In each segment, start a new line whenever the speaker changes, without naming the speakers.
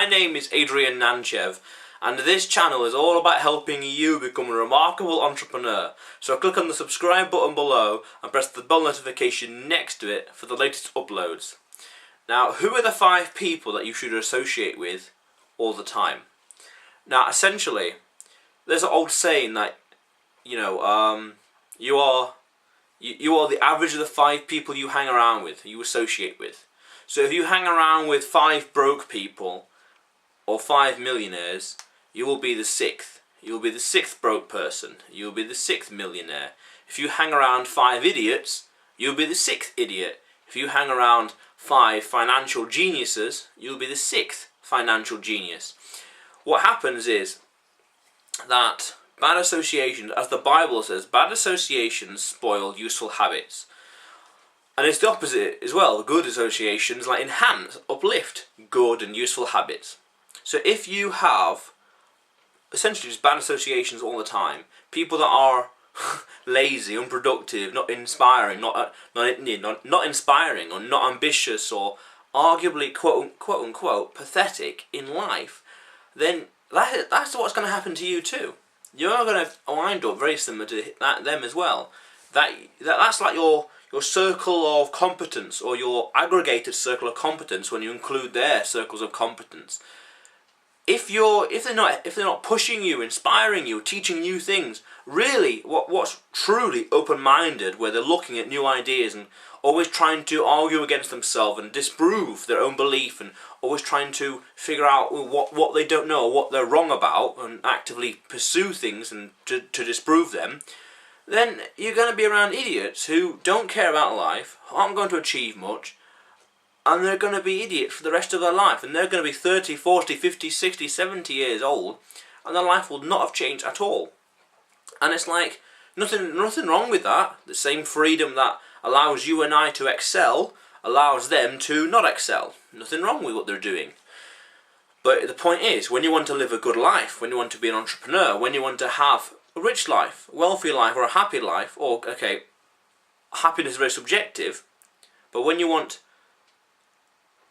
My name is Adrian Nantchev, and this channel is all about helping you become a remarkable entrepreneur. So click on the subscribe button below and press the bell notification next to it for the latest uploads. Now, who are the 5 people that you should associate with all the time? Now, essentially, there's an old saying that, you are the average of the 5 people you hang around with, you associate with. So if you hang around with 5 broke people or 5 millionaires, you will be the 6th. You will be the 6th broke person. You will be the 6th millionaire. If you hang around 5 idiots, you'll be the 6th idiot. If you hang around 5 financial geniuses, you'll be the 6th financial genius. What happens is that bad associations, as the Bible says, bad associations spoil useful habits. And it's the opposite as well. Good associations like enhance, uplift good and useful habits. So if you have essentially just bad associations all the time, people that are lazy, unproductive, not inspiring, not inspiring, or not ambitious, or arguably quote unquote pathetic in life, then that's what's going to happen to you too. You're going to wind up very similar to them as well. That's like your circle of competence, or your aggregated circle of competence when you include their circles of competence. If they're not pushing you, inspiring you, teaching new things, really what's truly open-minded, where they're looking at new ideas and always trying to argue against themselves and disprove their own belief, and always trying to figure out what they don't know, what they're wrong about, and actively pursue things and to disprove them, then you're going to be around idiots who don't care about life, aren't going to achieve much, and they're going to be idiots for the rest of their life, and they're going to be 30, 40, 50, 60, 70 years old, and their life will not have changed at all. And it's like, nothing wrong with that. The same freedom that allows you and I to excel allows them to not excel. Nothing wrong with what they're doing. But the point is, when you want to live a good life, when you want to be an entrepreneur, when you want to have a rich life, a wealthy life, or a happy life, or, okay, happiness is very subjective, but when you want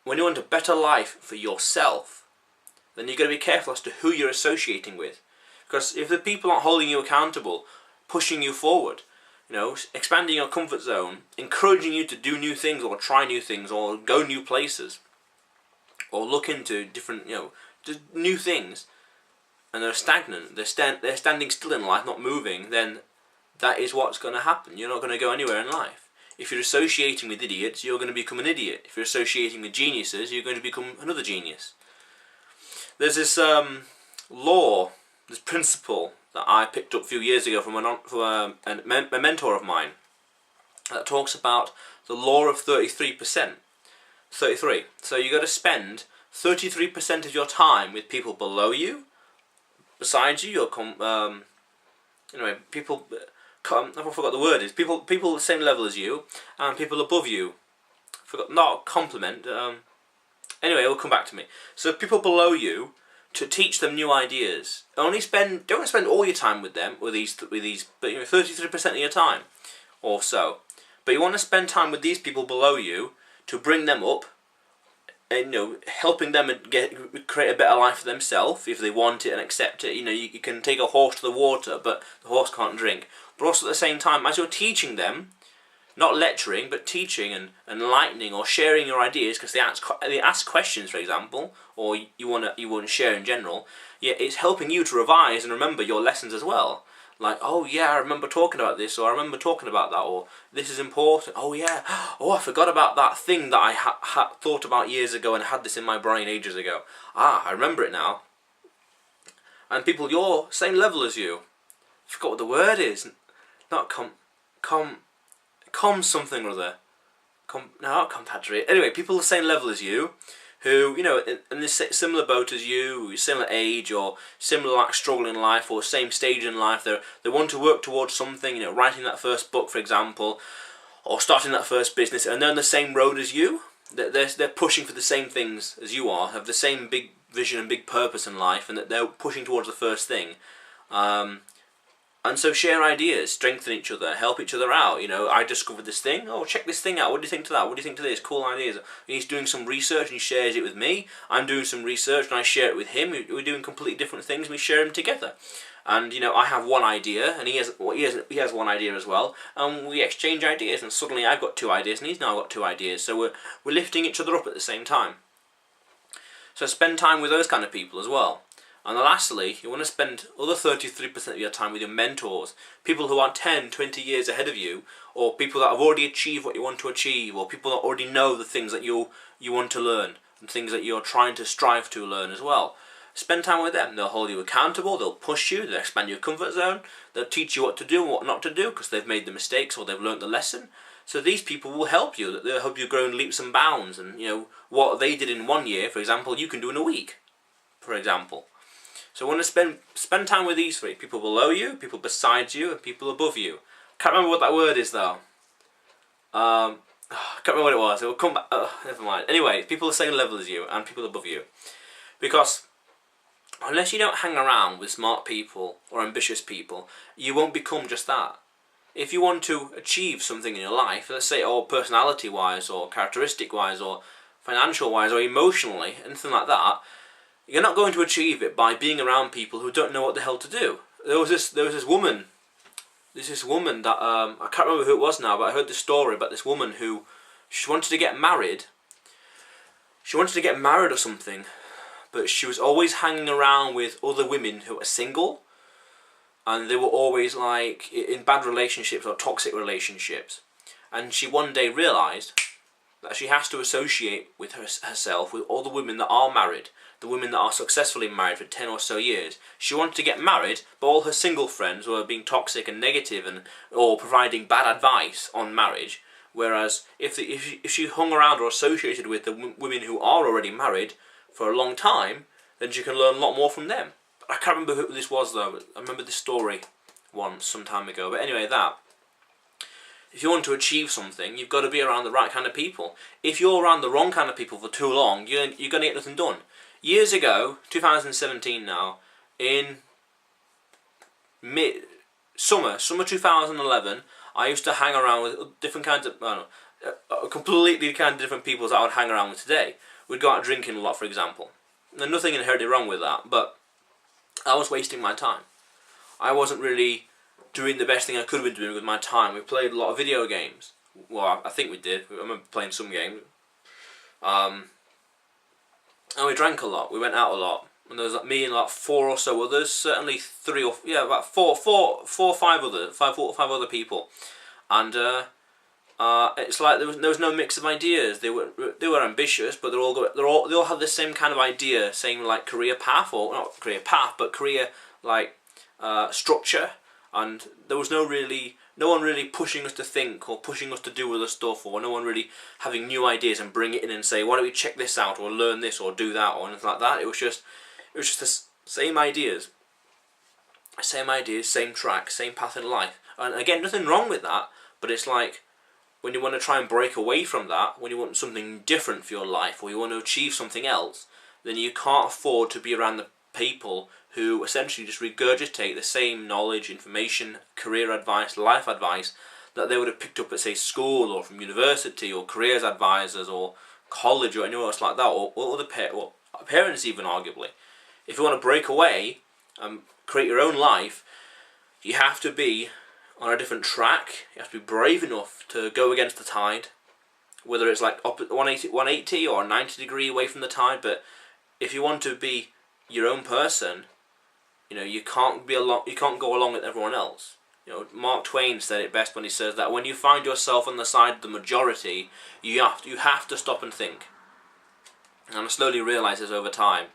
a better life for yourself, then you've got to be careful as to who you're associating with. Because if the people aren't holding you accountable, pushing you forward, expanding your comfort zone, encouraging you to do new things, or try new things, or go new places, or look into different, new things, and they're stagnant, they're standing still in life, not moving, then that is what's going to happen. You're not going to go anywhere in life. If you're associating with idiots, you're going to become an idiot. If you're associating with geniuses, you're going to become another genius. There's this law, this principle that I picked up a few years ago from a mentor of mine, that talks about the law of 33%. 33. So you got to spend 33% of your time with people below you, besides you, people. I forgot the word is. People the same level as you, and people above you. Not compliment. Anyway, it'll come back to me. So people below you, to teach them new ideas. Don't spend all your time with them, with these, but 33% of your time, or so. But you want to spend time with these people below you to bring them up, and helping them create a better life for themselves if they want it and accept it. You can take a horse to the water, but the horse can't drink. But also at the same time, as you're teaching them, not lecturing, but teaching and enlightening or sharing your ideas, because they ask questions, for example, or you want to share in general. Yeah, it's helping you to revise and remember your lessons as well. Like, oh yeah, I remember talking about this, or I remember talking about that, or this is important. Oh yeah, oh I forgot about that thing that I thought about years ago and had this in my brain ages ago. Ah, I remember it now. And people your same level as you, I forgot what the word is. Not something or other. Not compatriot. Anyway, people the same level as you, who, in this similar boat as you, similar age, or similar struggle in life, or same stage in life. They want to work towards something, writing that first book, for example, or starting that first business, and they're on the same road as you. They're pushing for the same things as you are, have the same big vision and big purpose in life, and that they're pushing towards the first thing. And so share ideas, strengthen each other, help each other out. You know, I discovered this thing. Oh, check this thing out. What do you think to that? What do you think to this? Cool ideas. He's doing some research and he shares it with me. I'm doing some research and I share it with him. We're doing completely different things. We share them together. And you know, I have one idea, and he has one idea as well, and we exchange ideas. And suddenly, I've got 2 ideas, and he's now got 2 ideas. So we're lifting each other up at the same time. So spend time with those kind of people as well. And lastly, you want to spend other 33% of your time with your mentors, people who are 10, 20 years ahead of you, or people that have already achieved what you want to achieve, or people that already know the things that you want to learn, and things that you're trying to strive to learn as well. Spend time with them. They'll hold you accountable, they'll push you, they'll expand your comfort zone, they'll teach you what to do and what not to do because they've made the mistakes or they've learnt the lesson. So these people will help you. They'll help you grow in leaps and bounds, and you know what they did in 1 year, for example, you can do in a week, for example. So I want to spend time with these 3: people below you, people beside you, and people above you. Can't remember what that word is though. I can't remember what it was. It will come back. Never mind. Anyway, people the same level as you and people above you, because unless you don't hang around with smart people or ambitious people, you won't become just that. If you want to achieve something in your life, let's say, personality-wise, or characteristic-wise, or financial-wise, or emotionally, anything like that, you're not going to achieve it by being around people who don't know what the hell to do. There was this woman. There's this woman that I can't remember who it was now, but I heard this story about this woman who she wanted to get married. She wanted to get married or something. But she was always hanging around with other women who were single, and they were always like in bad relationships or toxic relationships. And she one day realised that she has to associate with herself with all the women that are married, the women that are successfully married for 10 or so years. She wanted to get married, but all her single friends were being toxic and negative or providing bad advice on marriage. Whereas if she hung around or associated with the women who are already married for a long time, then you can learn a lot more from them. I can't remember who this was though. I remember this story once, some time ago. But anyway, if you want to achieve something, you've got to be around the right kind of people. If you're around the wrong kind of people for too long, you're going to get nothing done. Years ago, 2017 now, in summer 2011, I used to hang around with different kinds of, completely kind of different people that I would hang around with today. We'd go out drinking a lot, for example. There's nothing inherently wrong with that, but I was wasting my time. I wasn't really doing the best thing I could have been doing with my time. We played a lot of video games. Well, I think we did. I remember playing some games. And we drank a lot. We went out a lot. And there was like me and like 4 or so others. Certainly 3 or about four or five other people. And it's like there was no mix of ideas. They were ambitious, but they all had the same kind of idea, saying like career path, or not career path, but career like structure. And there was no one really pushing us to think or pushing us to do other stuff, or no one really having new ideas and bring it in and say, why don't we check this out or learn this or do that or anything like that. It was just the same ideas, same track, same path in life. And again, nothing wrong with that, but it's like when you want to try and break away from that, when you want something different for your life, or you want to achieve something else, then you can't afford to be around the people who essentially just regurgitate the same knowledge, information, career advice, life advice that they would have picked up at, say, school or from university or careers advisors or college or anywhere else like that, or other parents even, arguably. If you want to break away and create your own life, you have to be on a different track. You have to be brave enough to go against the tide, whether it's like 180 or 90 degree away from the tide. But if you want to be your own person, you can't go along with everyone else. Mark Twain said it best when he says that when you find yourself on the side of the majority, you have to stop and think. And I slowly realised this over time,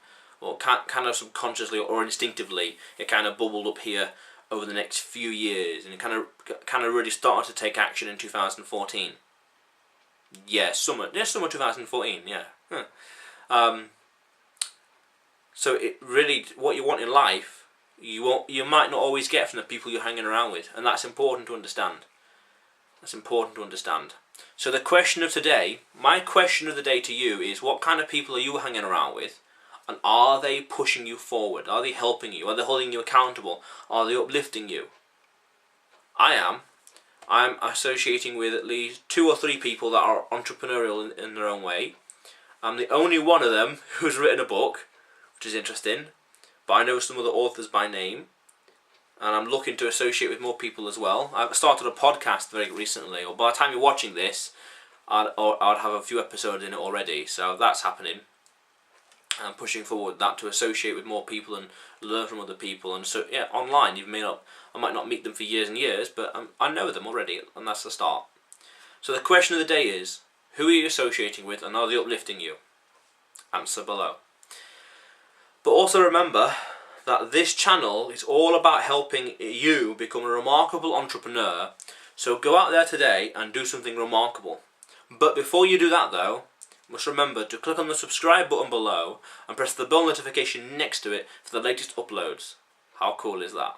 or kind of subconsciously or instinctively, it kind of bubbled up here over the next few years, and it kind of really started to take action in 2014. Summer 2014. So it really, what you want in life, you might not always get from the people you're hanging around with, and that's important to understand. So the question of today, my question of the day to you is, what kind of people are you hanging around with? And are they pushing you forward? Are they helping you? Are they holding you accountable? Are they uplifting you? I'm associating with at least 2 or 3 people that are entrepreneurial in their own way. I'm the only one of them who's written a book, which is interesting, but I know some other authors by name, and I'm looking to associate with more people as well. I've started a podcast very recently, or by the time you're watching this, I'd have a few episodes in it already, so that's happening. I'm pushing forward that to associate with more people and learn from other people, and so yeah, online I might not meet them for years and years, but I know them already, and that's the start. So the question of the day is, who are you associating with, and are they uplifting you? Answer below. But also remember that this channel is all about helping you become a remarkable entrepreneur, so go out there today and do something remarkable. But before you do that though, you must remember to click on the subscribe button below and press the bell notification next to it for the latest uploads. How cool is that?